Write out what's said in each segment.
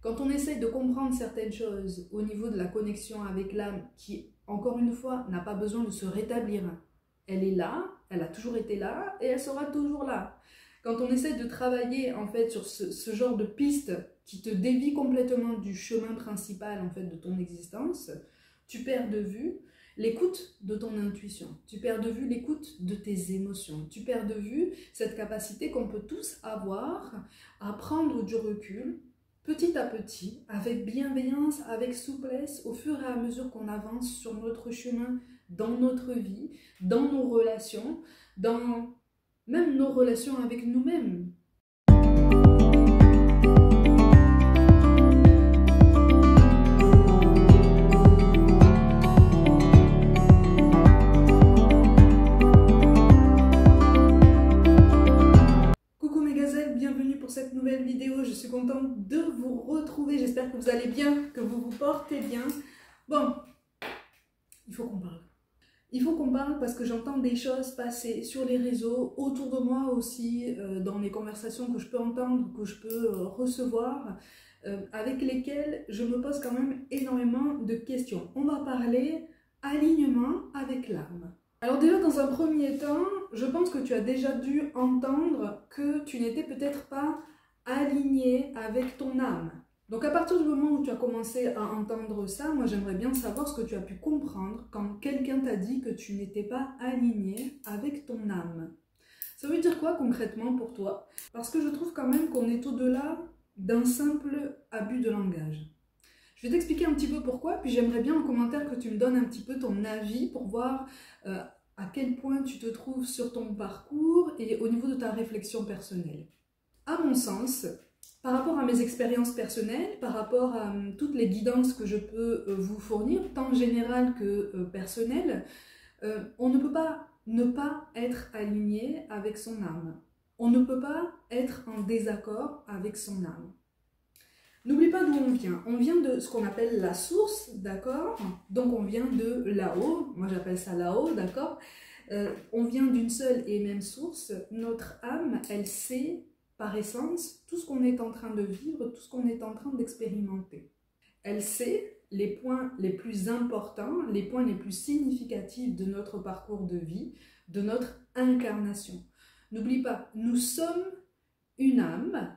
Quand on essaye de comprendre certaines choses au niveau de la connexion avec l'âme, qui, encore une fois, n'a pas besoin de se rétablir, elle est là, elle a toujours été là et elle sera toujours là. Quand on essaie de travailler en fait sur ce genre de piste qui te dévie complètement du chemin principal en fait de ton existence, tu perds de vue l'écoute de ton intuition, tu perds de vue l'écoute de tes émotions, tu perds de vue cette capacité qu'on peut tous avoir à prendre du recul petit à petit, avec bienveillance, avec souplesse, au fur et à mesure qu'on avance sur notre chemin, dans notre vie, dans nos relations, dans même nos relations avec nous-mêmes. Coucou mes gazelles, bienvenue pour cette nouvelle vidéo. Je suis contente de vous retrouver. J'espère que vous allez bien, que vous vous portez bien. Bon, il faut qu'on parle. Il faut qu'on parle parce que j'entends des choses passer sur les réseaux, autour de moi aussi, dans les conversations que je peux entendre, que je peux recevoir, avec lesquelles je me pose quand même énormément de questions. On va parler alignement avec l'âme. Alors déjà, dans un premier temps, je pense que tu as déjà dû entendre que tu n'étais peut-être pas aligné avec ton âme. Donc à partir du moment où tu as commencé à entendre ça, moi j'aimerais bien savoir ce que tu as pu comprendre quand quelqu'un t'a dit que tu n'étais pas aligné avec ton âme. Ça veut dire quoi concrètement pour toi? Parce que je trouve quand même qu'on est au-delà d'un simple abus de langage. Je vais t'expliquer un petit peu pourquoi, puis j'aimerais bien en commentaire que tu me donnes un petit peu ton avis pour voir à quel point tu te trouves sur ton parcours et au niveau de ta réflexion personnelle. À mon sens, par rapport à mes expériences personnelles, par rapport à toutes les guidances que je peux vous fournir, tant générales que personnelles, on ne peut pas ne pas être aligné avec son âme. On ne peut pas être en désaccord avec son âme. N'oublie pas d'où on vient. On vient de ce qu'on appelle la source, d'accord? Donc on vient de là-haut, moi j'appelle ça là-haut, d'accord? On vient d'une seule et même source. Notre âme, elle sait par essence tout ce qu'on est en train de vivre, tout ce qu'on est en train d'expérimenter. Elle sait les points les plus importants, les points les plus significatifs de notre parcours de vie, de notre incarnation. N'oublie pas, nous sommes une âme,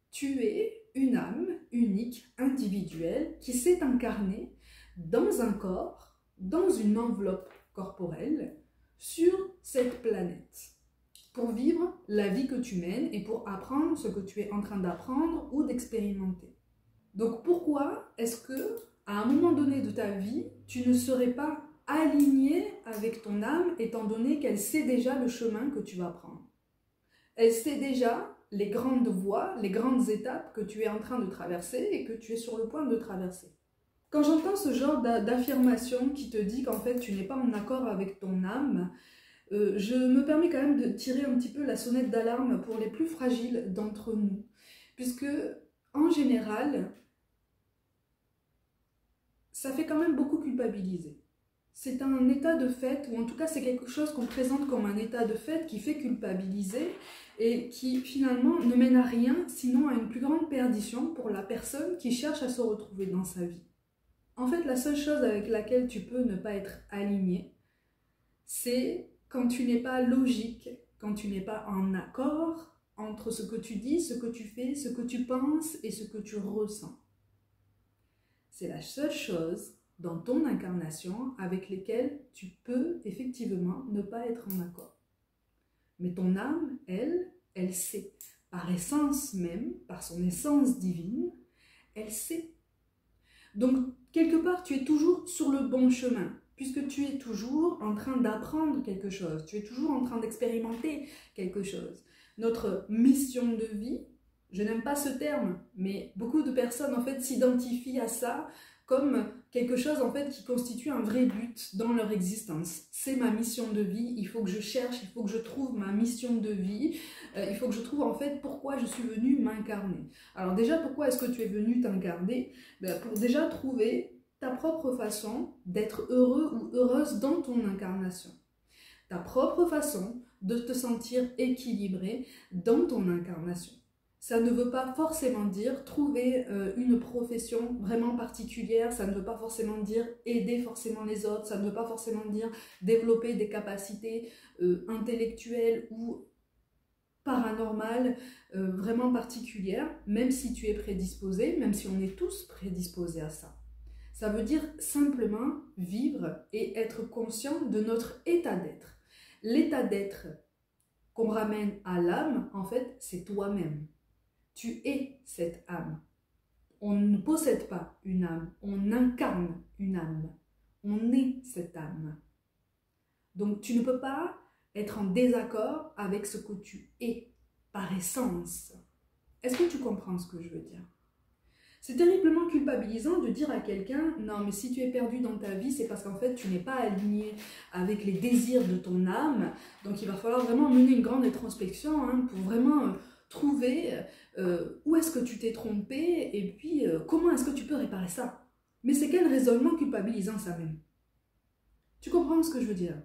tu es une âme unique, individuelle, qui s'est incarnée dans un corps, dans une enveloppe corporelle, sur cette planète, pour vivre la vie que tu mènes et pour apprendre ce que tu es en train d'apprendre ou d'expérimenter. Donc pourquoi est-ce que, à un moment donné de ta vie, tu ne serais pas aligné avec ton âme, étant donné qu'elle sait déjà le chemin que tu vas prendre? Elle sait déjà les grandes voies, les grandes étapes que tu es en train de traverser et que tu es sur le point de traverser. Quand j'entends ce genre d'affirmation qui te dit qu'en fait tu n'es pas en accord avec ton âme, je me permets quand même de tirer un petit peu la sonnette d'alarme pour les plus fragiles d'entre nous. Puisque, en général, ça fait quand même beaucoup culpabiliser. C'est un état de fait, ou en tout cas c'est quelque chose qu'on présente comme un état de fait qui fait culpabiliser et qui finalement ne mène à rien, sinon à une plus grande perdition pour la personne qui cherche à se retrouver dans sa vie. En fait, la seule chose avec laquelle tu peux ne pas être aligné, c'est quand tu n'es pas logique, quand tu n'es pas en accord entre ce que tu dis, ce que tu fais, ce que tu penses et ce que tu ressens. C'est la seule chose dans ton incarnation avec lesquelles tu peux effectivement ne pas être en accord. Mais ton âme, elle sait. Par essence même, par son essence divine, elle sait. Donc, quelque part, tu es toujours sur le bon chemin, puisque tu es toujours en train d'apprendre quelque chose, tu es toujours en train d'expérimenter quelque chose. Notre mission de vie, je n'aime pas ce terme, mais beaucoup de personnes en fait s'identifient à ça comme quelque chose en fait qui constitue un vrai but dans leur existence. C'est ma mission de vie, il faut que je cherche, il faut que je trouve ma mission de vie, il faut que je trouve en fait pourquoi je suis venue m'incarner. Alors déjà, pourquoi est-ce que tu es venu t'incarner? Pour déjà trouver ta propre façon d'être heureux ou heureuse dans ton incarnation. Ta propre façon de te sentir équilibré dans ton incarnation. Ça ne veut pas forcément dire trouver une profession vraiment particulière, ça ne veut pas forcément dire aider forcément les autres, ça ne veut pas forcément dire développer des capacités intellectuelles ou paranormales vraiment particulières, même si tu es prédisposé, même si on est tous prédisposés à ça. Ça veut dire simplement vivre et être conscient de notre état d'être. L'état d'être qu'on ramène à l'âme, en fait, c'est toi-même. Tu es cette âme. On ne possède pas une âme, on incarne une âme. On est cette âme. Donc tu ne peux pas être en désaccord avec ce que tu es par essence. Est-ce que tu comprends ce que je veux dire? C'est terriblement culpabilisant de dire à quelqu'un « Non, mais si tu es perdu dans ta vie, c'est parce qu'en fait, tu n'es pas aligné avec les désirs de ton âme. Donc, il va falloir vraiment mener une grande introspection pour vraiment trouver où est-ce que tu t'es trompé et puis comment est-ce que tu peux réparer ça. » Mais c'est quel raisonnement culpabilisant ça même? Tu comprends ce que je veux dire?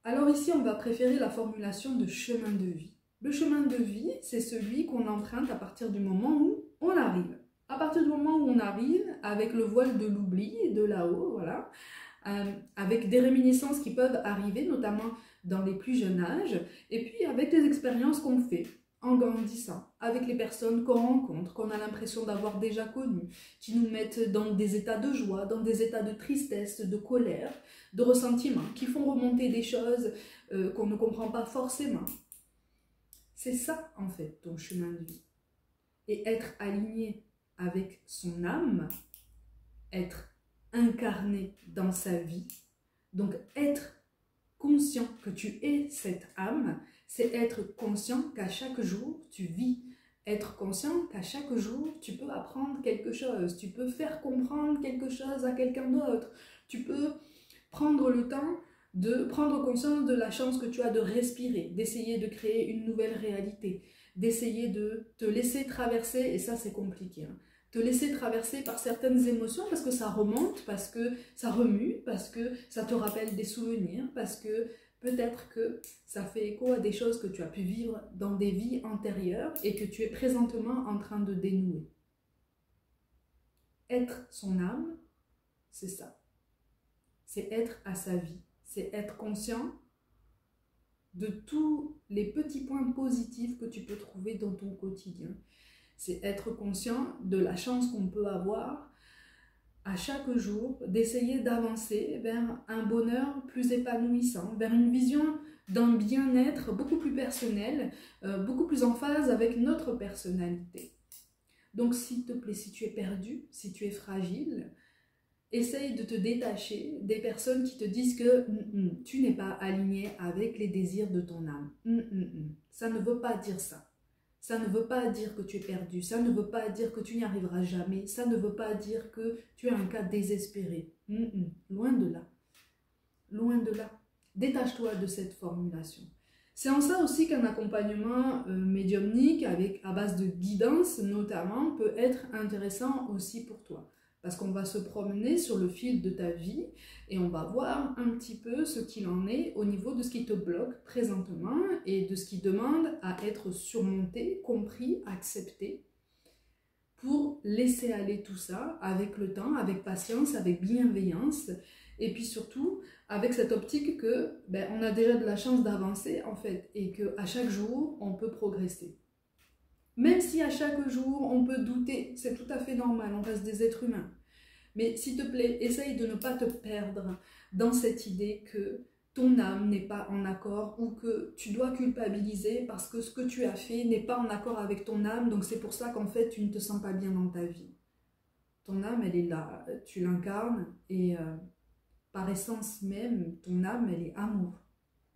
Alors ici, on va préférer la formulation de chemin de vie. Le chemin de vie, c'est celui qu'on emprunte à partir du moment où on arrive. À partir du moment où on arrive, avec le voile de l'oubli, de là-haut, voilà, avec des réminiscences qui peuvent arriver, notamment dans les plus jeunes âges, et puis avec les expériences qu'on fait en grandissant, avec les personnes qu'on rencontre, qu'on a l'impression d'avoir déjà connues, qui nous mettent dans des états de joie, dans des états de tristesse, de colère, de ressentiment, qui font remonter des choses qu'on ne comprend pas forcément. C'est ça, en fait, ton chemin de vie. Et être aligné avec son âme, être incarné dans sa vie, donc être conscient que tu es cette âme, c'est être conscient qu'à chaque jour tu vis, être conscient qu'à chaque jour tu peux apprendre quelque chose, tu peux faire comprendre quelque chose à quelqu'un d'autre, tu peux prendre le temps de prendre conscience de la chance que tu as de respirer, d'essayer de créer une nouvelle réalité, d'essayer de te laisser traverser, et ça c'est compliqué, te laisser traverser par certaines émotions parce que ça remonte, parce que ça remue, parce que ça te rappelle des souvenirs, parce que peut-être que ça fait écho à des choses que tu as pu vivre dans des vies antérieures et que tu es présentement en train de dénouer. Être son âme, c'est ça. C'est être à sa vie. C'est être conscient de tous les petits points positifs que tu peux trouver dans ton quotidien. C'est être conscient de la chance qu'on peut avoir à chaque jour, d'essayer d'avancer vers un bonheur plus épanouissant, vers une vision d'un bien-être beaucoup plus personnel, beaucoup plus en phase avec notre personnalité. Donc s'il te plaît, si tu es perdu, si tu es fragile, essaye de te détacher des personnes qui te disent que tu n'es pas aligné avec les désirs de ton âme. Ça ne veut pas dire ça. Ça ne veut pas dire que tu es perdu, ça ne veut pas dire que tu n'y arriveras jamais, ça ne veut pas dire que tu es un cas désespéré. Loin de là. Loin de là. Détache-toi de cette formulation. C'est en ça aussi qu'un accompagnement médiumnique à base de guidance notamment peut être intéressant aussi pour toi. Parce qu'on va se promener sur le fil de ta vie et on va voir un petit peu ce qu'il en est au niveau de ce qui te bloque présentement et de ce qui demande à être surmonté, compris, accepté pour laisser aller tout ça avec le temps, avec patience, avec bienveillance et puis surtout avec cette optique que on a déjà de la chance d'avancer en fait et qu'à chaque jour on peut progresser. Même si à chaque jour on peut douter, c'est tout à fait normal, on reste des êtres humains. Mais s'il te plaît, essaye de ne pas te perdre dans cette idée que ton âme n'est pas en accord ou que tu dois culpabiliser parce que ce que tu as fait n'est pas en accord avec ton âme, donc c'est pour ça qu'en fait tu ne te sens pas bien dans ta vie. Ton âme, elle est là, tu l'incarnes et par essence même, ton âme, elle est amour.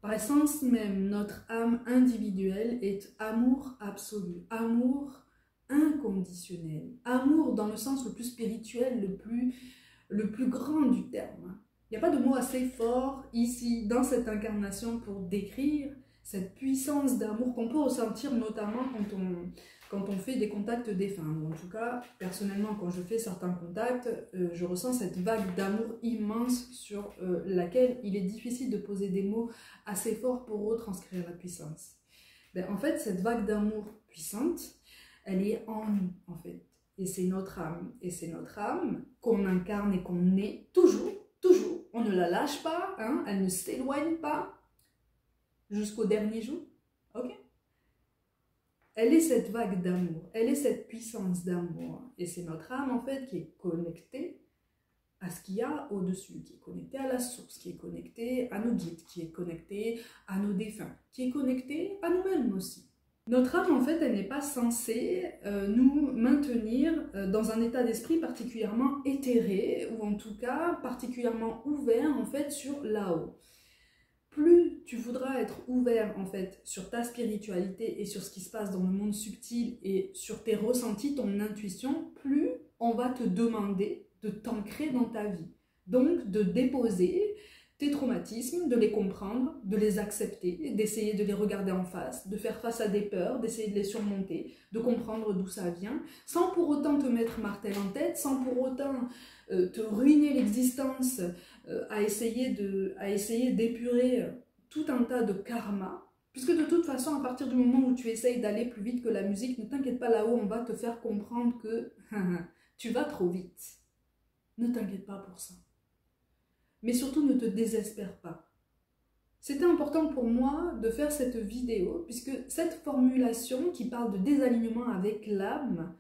Par essence même, notre âme individuelle est amour absolu, amour inconditionnel, amour dans le sens le plus spirituel, le plus grand du terme. Il n'y a pas de mot assez fort ici, dans cette incarnation, pour décrire cette puissance d'amour qu'on peut ressentir notamment quand on fait des contacts défunts. En tout cas, personnellement, quand je fais certains contacts, je ressens cette vague d'amour immense sur laquelle il est difficile de poser des mots assez forts pour retranscrire la puissance. En fait, cette vague d'amour puissante, Elle est en nous, en fait. Et c'est notre âme. Et c'est notre âme qu'on incarne et qu'on est toujours, toujours. On ne la lâche pas, hein, elle ne s'éloigne pas jusqu'au dernier jour. Ok? Elle est cette vague d'amour, elle est cette puissance d'amour. Et c'est notre âme, en fait, qui est connectée à ce qu'il y a au-dessus, qui est connectée à la source, qui est connectée à nos guides, qui est connectée à nos défunts, qui est connectée à nous-mêmes aussi. Notre âme, en fait, elle n'est pas censée nous maintenir dans un état d'esprit particulièrement éthéré, ou en tout cas particulièrement ouvert, en fait, sur là-haut. Plus tu voudras être ouvert, en fait, sur ta spiritualité et sur ce qui se passe dans le monde subtil et sur tes ressentis, ton intuition, plus on va te demander de t'ancrer dans ta vie. Donc, de déposer tes traumatismes, de les comprendre, de les accepter, d'essayer de les regarder en face, de faire face à des peurs, d'essayer de les surmonter, de comprendre d'où ça vient, sans pour autant te mettre martel en tête, sans pour autant te ruiner l'existence, à essayer d'épurer tout un tas de karma, puisque de toute façon, à partir du moment où tu essayes d'aller plus vite que la musique, ne t'inquiète pas, là-haut, on va te faire comprendre que tu vas trop vite. Ne t'inquiète pas pour ça. Mais surtout, ne te désespère pas. C'était important pour moi de faire cette vidéo, puisque cette formulation qui parle de désalignement avec l'âme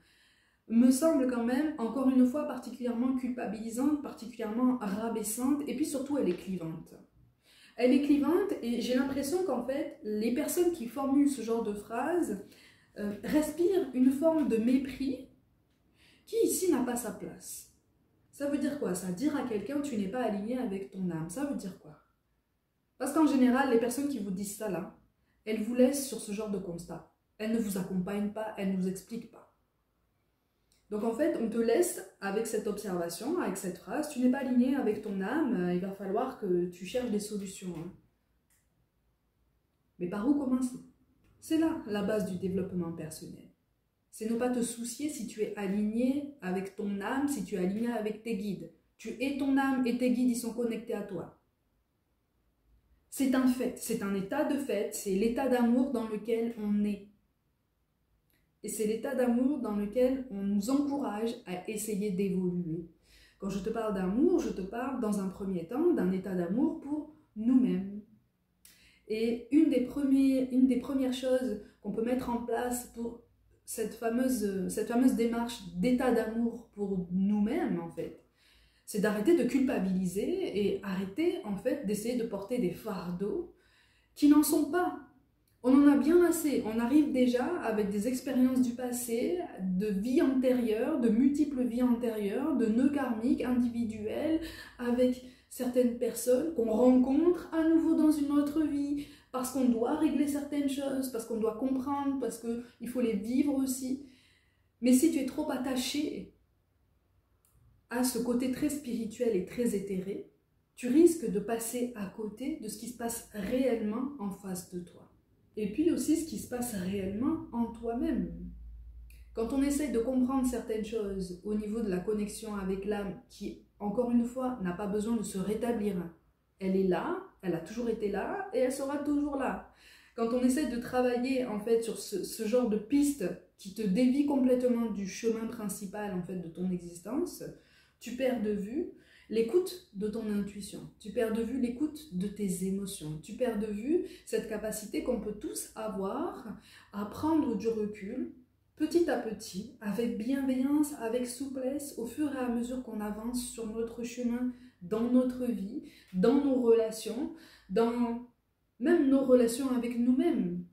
me semble quand même, encore une fois, particulièrement culpabilisante, particulièrement rabaissante, et puis surtout, elle est clivante. Elle est clivante, et j'ai l'impression qu'en fait, les personnes qui formulent ce genre de phrase respirent une forme de mépris qui, ici, n'a pas sa place. Ça veut dire quoi? Ça veut dire à quelqu'un, tu n'es pas aligné avec ton âme. Ça veut dire quoi? Parce qu'en général, les personnes qui vous disent ça là, elles vous laissent sur ce genre de constat. Elles ne vous accompagnent pas, elles ne vous expliquent pas. Donc en fait, on te laisse avec cette observation, avec cette phrase, tu n'es pas aligné avec ton âme, il va falloir que tu cherches des solutions. Hein. Mais par où commencer? C'est là la base du développement personnel. C'est ne pas te soucier si tu es aligné avec ton âme, si tu es aligné avec tes guides. Tu es ton âme et tes guides, ils sont connectés à toi. C'est un fait, c'est un état de fait, c'est l'état d'amour dans lequel on est. Et c'est l'état d'amour dans lequel on nous encourage à essayer d'évoluer. Quand je te parle d'amour, je te parle dans un premier temps d'un état d'amour pour nous-mêmes. Et une des premières choses qu'on peut mettre en place pour cette fameuse démarche d'état d'amour pour nous-mêmes, en fait, c'est d'arrêter de culpabiliser et arrêter, en fait, d'essayer de porter des fardeaux qui n'en sont pas. On en a bien assez. On arrive déjà avec des expériences du passé, de vies antérieures, de multiples vies antérieures, de nœuds karmiques individuels, avec certaines personnes qu'on rencontre à nouveau dans une autre vie, parce qu'on doit régler certaines choses, parce qu'on doit comprendre, parce qu'il faut les vivre aussi. Mais si tu es trop attaché à ce côté très spirituel et très éthéré, tu risques de passer à côté de ce qui se passe réellement en face de toi. Et puis aussi ce qui se passe réellement en toi-même. Quand on essaye de comprendre certaines choses au niveau de la connexion avec l'âme, qui, encore une fois, n'a pas besoin de se rétablir, elle est là, elle a toujours été là, et elle sera toujours là. Quand on essaie de travailler, en fait, sur ce genre de piste qui te dévie complètement du chemin principal, en fait, de ton existence, tu perds de vue l'écoute de ton intuition, tu perds de vue l'écoute de tes émotions, tu perds de vue cette capacité qu'on peut tous avoir à prendre du recul, petit à petit, avec bienveillance, avec souplesse, au fur et à mesure qu'on avance sur notre chemin, dans notre vie, dans nos relations, dans même nos relations avec nous-mêmes.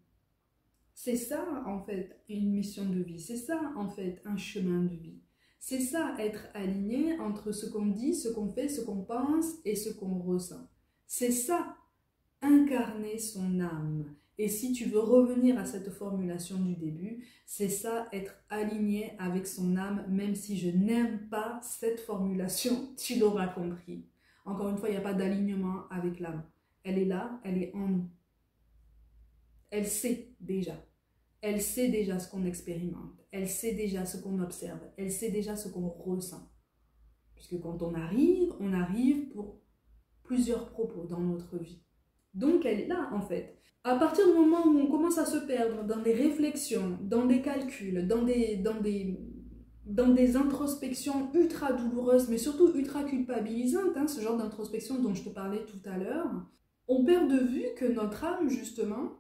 C'est ça, en fait, une mission de vie. C'est ça, en fait, un chemin de vie. C'est ça, être aligné entre ce qu'on dit, ce qu'on fait, ce qu'on pense et ce qu'on ressent. C'est ça, incarner son âme. Et si tu veux revenir à cette formulation du début, c'est ça, être aligné avec son âme, même si je n'aime pas cette formulation, tu l'auras compris. Encore une fois, il n'y a pas d'alignement avec l'âme. Elle est là, elle est en nous. Elle sait déjà. Elle sait déjà ce qu'on expérimente. Elle sait déjà ce qu'on observe. Elle sait déjà ce qu'on ressent. Puisque quand on arrive pour plusieurs propos dans notre vie. Donc elle est là en fait. À partir du moment où on commence à se perdre dans des réflexions, dans des calculs, dans des introspections ultra douloureuses, mais surtout ultra culpabilisantes, hein, ce genre d'introspection dont je te parlais tout à l'heure, on perd de vue que notre âme, justement,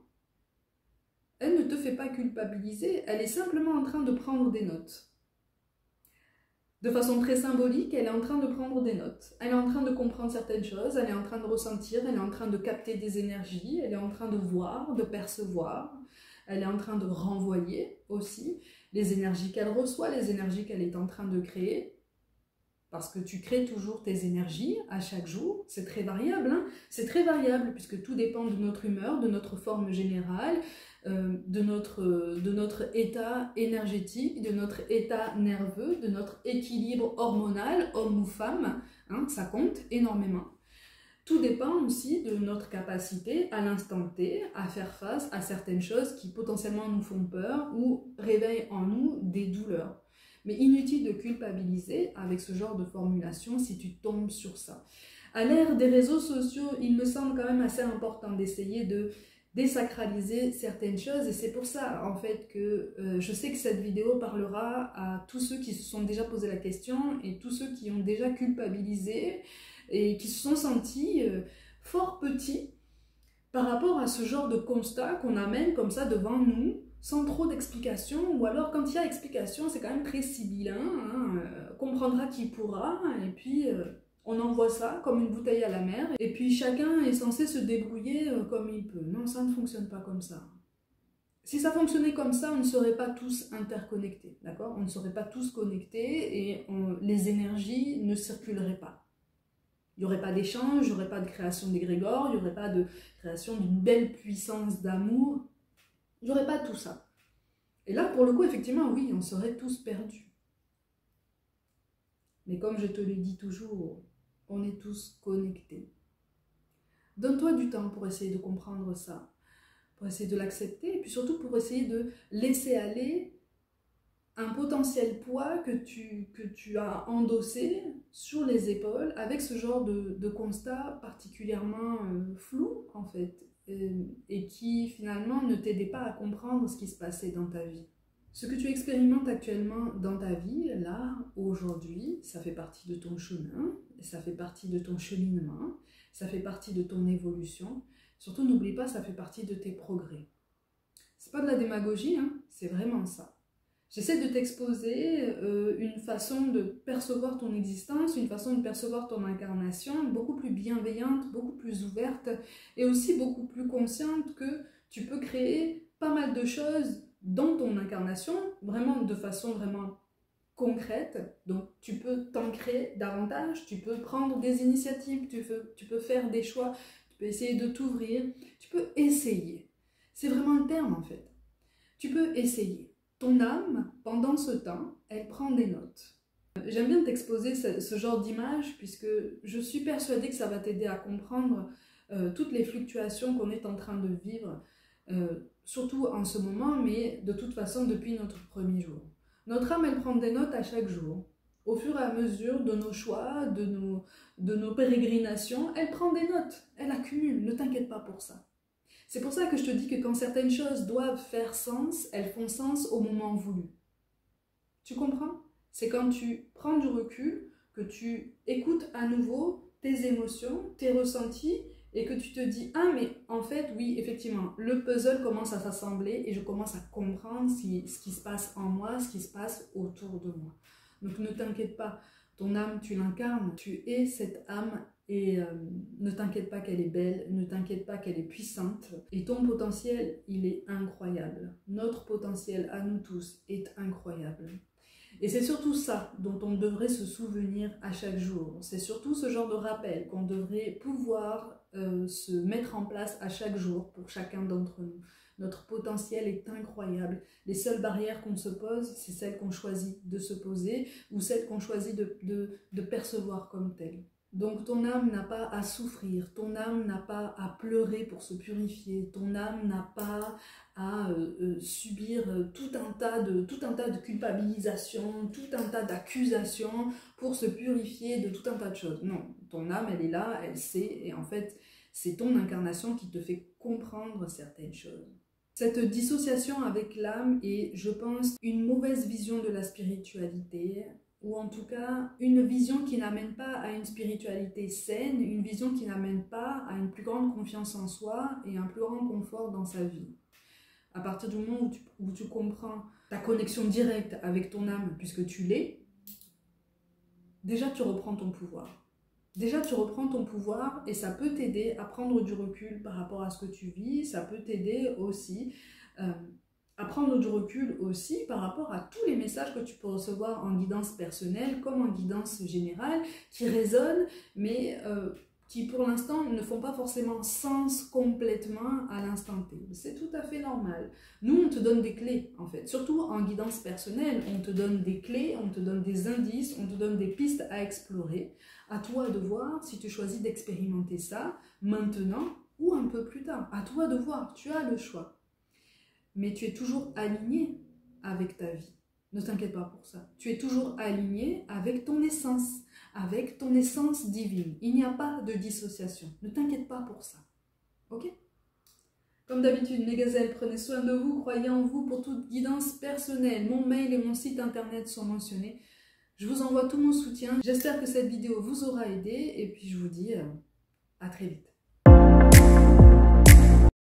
elle ne te fait pas culpabiliser, elle est simplement en train de prendre des notes. De façon très symbolique, elle est en train de prendre des notes. Elle est en train de comprendre certaines choses, elle est en train de ressentir, elle est en train de capter des énergies, elle est en train de voir, de percevoir, elle est en train de renvoyer aussi les énergies qu'elle reçoit, les énergies qu'elle est en train de créer. Parce que tu crées toujours tes énergies à chaque jour, c'est très variable, hein, c'est très variable puisque tout dépend de notre humeur, de notre forme générale, de notre état énergétique, de notre état nerveux, de notre équilibre hormonal, homme ou femme, hein, ça compte énormément. Tout dépend aussi de notre capacité à l'instant T à faire face à certaines choses qui potentiellement nous font peur ou réveillent en nous des douleurs. Mais inutile de culpabiliser avec ce genre de formulation si tu tombes sur ça. À l'ère des réseaux sociaux, il me semble quand même assez important d'essayer de désacraliser certaines choses et c'est pour ça en fait que je sais que cette vidéo parlera à tous ceux qui se sont déjà posé la question et tous ceux qui ont déjà culpabilisé et qui se sont sentis fort petits par rapport à ce genre de constat qu'on amène comme ça devant nous sans trop d'explications, ou alors quand il y a explication c'est quand même très sibyllin, hein, comprendra qui pourra, et puis on envoie ça comme une bouteille à la mer, et puis chacun est censé se débrouiller comme il peut. Non, ça ne fonctionne pas comme ça. Si ça fonctionnait comme ça, on ne serait pas tous interconnectés, d'accord? On ne serait pas tous connectés et les énergies ne circuleraient pas. Il n'y aurait pas d'échange, il n'y aurait pas de création d'égrégore, il n'y aurait pas de création d'une belle puissance d'amour. Il n'y aurait pas tout ça. Et là, pour le coup, effectivement, oui, on serait tous perdus. Mais comme je te le dis toujours, on est tous connectés. Donne-toi du temps pour essayer de comprendre ça, pour essayer de l'accepter, et puis surtout pour essayer de laisser aller un potentiel poids que tu as endossé sur les épaules avec ce genre de constat particulièrement flou, en fait, et qui finalement ne t'aidait pas à comprendre ce qui se passait dans ta vie. Ce que tu expérimentes actuellement dans ta vie, là, aujourd'hui, ça fait partie de ton chemin, ça fait partie de ton cheminement, ça fait partie de ton évolution. Surtout, n'oublie pas, ça fait partie de tes progrès. C'est pas de la démagogie, hein, c'est vraiment ça. J'essaie de t'exposer une façon de percevoir ton existence, une façon de percevoir ton incarnation beaucoup plus bienveillante, beaucoup plus ouverte et aussi beaucoup plus consciente que tu peux créer pas mal de choses dans ton incarnation, vraiment de façon vraiment concrète. Donc tu peux t'ancrer davantage, tu peux prendre des initiatives, tu peux faire des choix, tu peux essayer de t'ouvrir, tu peux essayer. C'est vraiment un terme en fait. Tu peux essayer. Ton âme, pendant ce temps, elle prend des notes. J'aime bien t'exposer ce genre d'image puisque je suis persuadée que ça va t'aider à comprendre toutes les fluctuations qu'on est en train de vivre, surtout en ce moment, mais de toute façon depuis notre premier jour. Notre âme, elle prend des notes à chaque jour. Au fur et à mesure de nos choix, de nos pérégrinations, elle prend des notes, elle accumule, ne t'inquiète pas pour ça. C'est pour ça que je te dis que quand certaines choses doivent faire sens, elles font sens au moment voulu. Tu comprends? C'est quand tu prends du recul, que tu écoutes à nouveau tes émotions, tes ressentis, et que tu te dis « Ah, mais en fait, oui, effectivement, le puzzle commence à s'assembler et je commence à comprendre ce qui se passe en moi, ce qui se passe autour de moi. » Donc ne t'inquiète pas, ton âme, tu l'incarnes, tu es cette âme. Et ne t'inquiète pas qu'elle est belle, ne t'inquiète pas qu'elle est puissante. Et ton potentiel, il est incroyable. Notre potentiel à nous tous est incroyable. Et c'est surtout ça dont on devrait se souvenir à chaque jour. C'est surtout ce genre de rappel qu'on devrait pouvoir se mettre en place à chaque jour pour chacun d'entre nous. Notre potentiel est incroyable. Les seules barrières qu'on se pose, c'est celles qu'on choisit de se poser ou celles qu'on choisit de percevoir comme telles. Donc ton âme n'a pas à souffrir, ton âme n'a pas à pleurer pour se purifier, ton âme n'a pas à subir tout un tas de culpabilisation, tout un tas d'accusations pour se purifier de tout un tas de choses. Non, ton âme, elle est là, elle sait, et en fait, C'est ton incarnation qui te fait comprendre certaines choses. Cette dissociation avec l'âme est, je pense, une mauvaise vision de la spiritualité, ou en tout cas une vision qui n'amène pas à une spiritualité saine, une vision qui n'amène pas à une plus grande confiance en soi et un plus grand confort dans sa vie. À partir du moment où tu comprends ta connexion directe avec ton âme, puisque tu l'es, déjà tu reprends ton pouvoir. Déjà tu reprends ton pouvoir et ça peut t'aider à prendre du recul par rapport à ce que tu vis, ça peut t'aider aussi à prendre du recul aussi par rapport à tous les messages que tu peux recevoir en guidance personnelle comme en guidance générale qui résonnent mais qui pour l'instant ne font pas forcément sens complètement à l'instant T. C'est tout à fait normal. Nous, on te donne des clés en fait, surtout en guidance personnelle, on te donne des clés, on te donne des indices, on te donne des pistes à explorer. À toi de voir si tu choisis d'expérimenter ça maintenant ou un peu plus tard. À toi de voir, tu as le choix. Mais tu es toujours aligné avec ta vie. Ne t'inquiète pas pour ça. Tu es toujours aligné avec ton essence divine. Il n'y a pas de dissociation. Ne t'inquiète pas pour ça. Ok? Comme d'habitude, mes gazelles, prenez soin de vous, croyez en vous pour toute guidance personnelle. Mon mail et mon site internet sont mentionnés. Je vous envoie tout mon soutien. J'espère que cette vidéo vous aura aidé et puis je vous dis à très vite.